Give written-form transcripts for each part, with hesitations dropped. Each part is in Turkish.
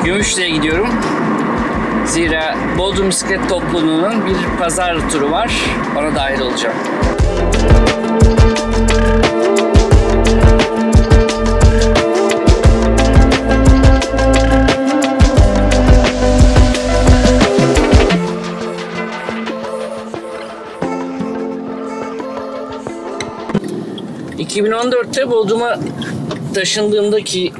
Gümüşlü'ye gidiyorum. Zira Bodrum Bisiklet Topluluğu'nun bir pazar turu var. Ona dahil olacağım. ...2014'te Bodrum'a taşındığımdaki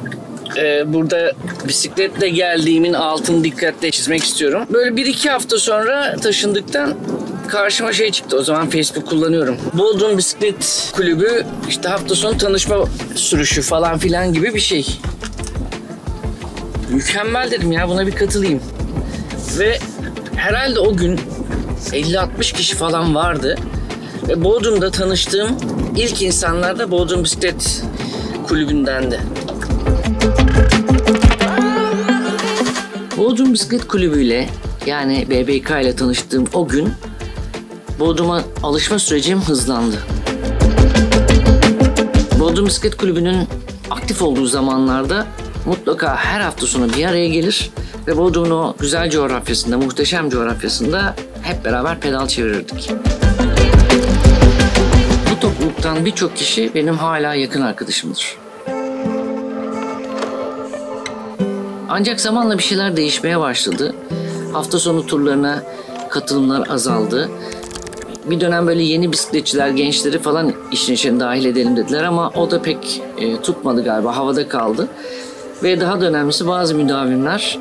burada bisikletle geldiğimin altını dikkatle çizmek istiyorum. Böyle 1-2 hafta sonra taşındıktan karşıma şey çıktı. O zaman Facebook kullanıyorum. Bodrum Bisiklet Kulübü işte hafta sonu tanışma sürüşü falan filan gibi bir şey. Mükemmel dedim ya, buna bir katılayım. Ve herhalde o gün 50-60 kişi falan vardı. Ve Bodrum'da tanıştığım ilk insanlar da Bodrum Bisiklet Kulübü'ndendi. Bodrum Bisiklet Kulübü ile yani BBK ile tanıştığım o gün Bodrum'a alışma sürecim hızlandı. Bodrum Bisiklet Kulübü'nün aktif olduğu zamanlarda mutlaka her hafta sonu bir araya gelir ve Bodrum'un o güzel coğrafyasında, muhteşem coğrafyasında hep beraber pedal çevirirdik. Bu topluluktan birçok kişi benim hala yakın arkadaşımdır. Ancak zamanla bir şeyler değişmeye başladı. Hafta sonu turlarına katılımlar azaldı. Bir dönem böyle yeni bisikletçiler, gençleri falan işin içine dahil edelim dediler ama o da pek tutmadı galiba, havada kaldı. Ve daha da önemlisi bazı müdavimler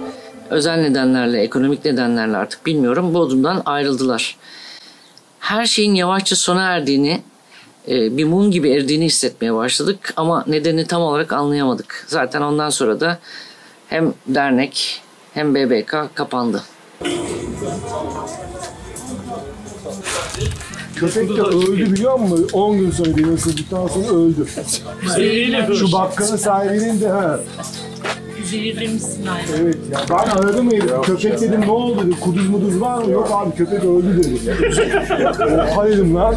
özel nedenlerle, ekonomik nedenlerle artık bilmiyorum Bodrum'dan ayrıldılar. Her şeyin yavaşça sona erdiğini, bir mum gibi eridiğini hissetmeye başladık ama nedenini tam olarak anlayamadık. Zaten ondan sonra da hem dernek hem BBK kapandı. Köpek de öldü biliyor musun? 10 gün sonra benim ısırdıktan sonra öldü. Şu bakkalın sahibinin de ha. Zehirlemişsin aynı. Evet ya, ben aradım herif. Köpek dedim ne oldu dedi. Kuduz muduz var mı? Yok abi köpek öldü dedi. Oha dedim lan.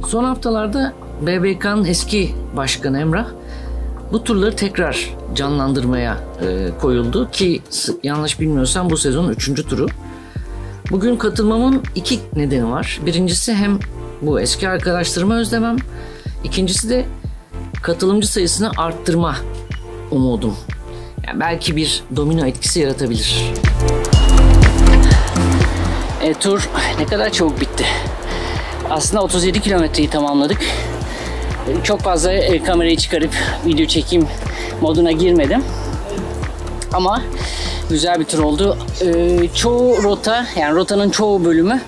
Son haftalarda BBK'nın eski başkanı Emrah bu turları tekrar canlandırmaya koyuldu ki yanlış bilmiyorsam bu sezonun 3. turu. Bugün katılmamın 2 nedeni var. Birincisi hem bu eski arkadaşlarımı özlemem, ikincisi de katılımcı sayısını arttırma umudum. Yani belki bir domino etkisi yaratabilir. Tur ne kadar çabuk bitti. Aslında 37 kilometreyi tamamladık. Çok fazla kamerayı çıkarıp video çekeyim moduna girmedim. Ama güzel bir tur oldu. Çoğu rota, yani rotanın çoğu bölümü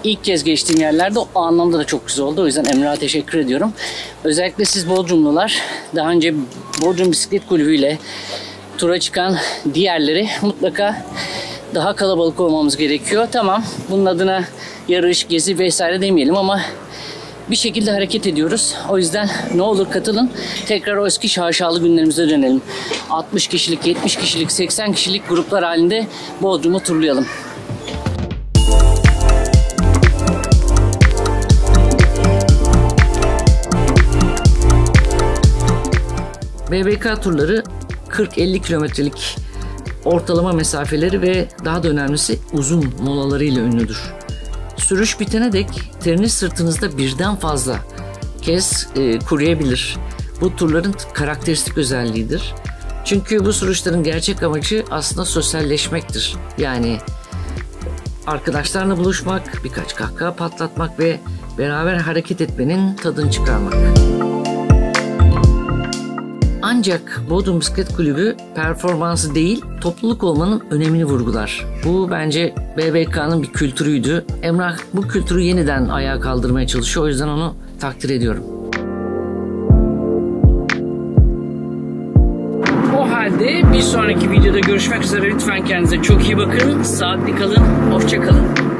ilk kez geçtiğim yerlerde o anlamda da çok güzel oldu. O yüzden Emrah'a teşekkür ediyorum. Özellikle siz Bodrumlular daha önce Bodrum Bisiklet Kulübü ile tura çıkan diğerleri mutlaka daha kalabalık olmamız gerekiyor. Tamam, bunun adına yarış, gezi vesaire demeyelim ama bir şekilde hareket ediyoruz. O yüzden ne olur katılın. Tekrar o eski şaşalı günlerimize dönelim. 60 kişilik, 70 kişilik, 80 kişilik gruplar halinde Bodrum'u turlayalım. BBK turları 40-50 kilometrelik ortalama mesafeleri ve daha da önemlisi uzun molalarıyla ünlüdür. Sürüş bitene dek teriniz sırtınızda birden fazla kez kuruyabilir. Bu turların karakteristik özelliğidir. Çünkü bu sürüşlerin gerçek amacı aslında sosyalleşmektir. Yani arkadaşlarla buluşmak, birkaç kahkaha patlatmak ve beraber hareket etmenin tadını çıkarmak. Ancak Bodrum Bisiklet Kulübü performansı değil, topluluk olmanın önemini vurgular. Bu bence BBK'nın bir kültürüydü. Emrah bu kültürü yeniden ayağa kaldırmaya çalışıyor. O yüzden onu takdir ediyorum. O halde bir sonraki videoda görüşmek üzere. Lütfen kendinize çok iyi bakın. Saatli kalın. Hoşça kalın.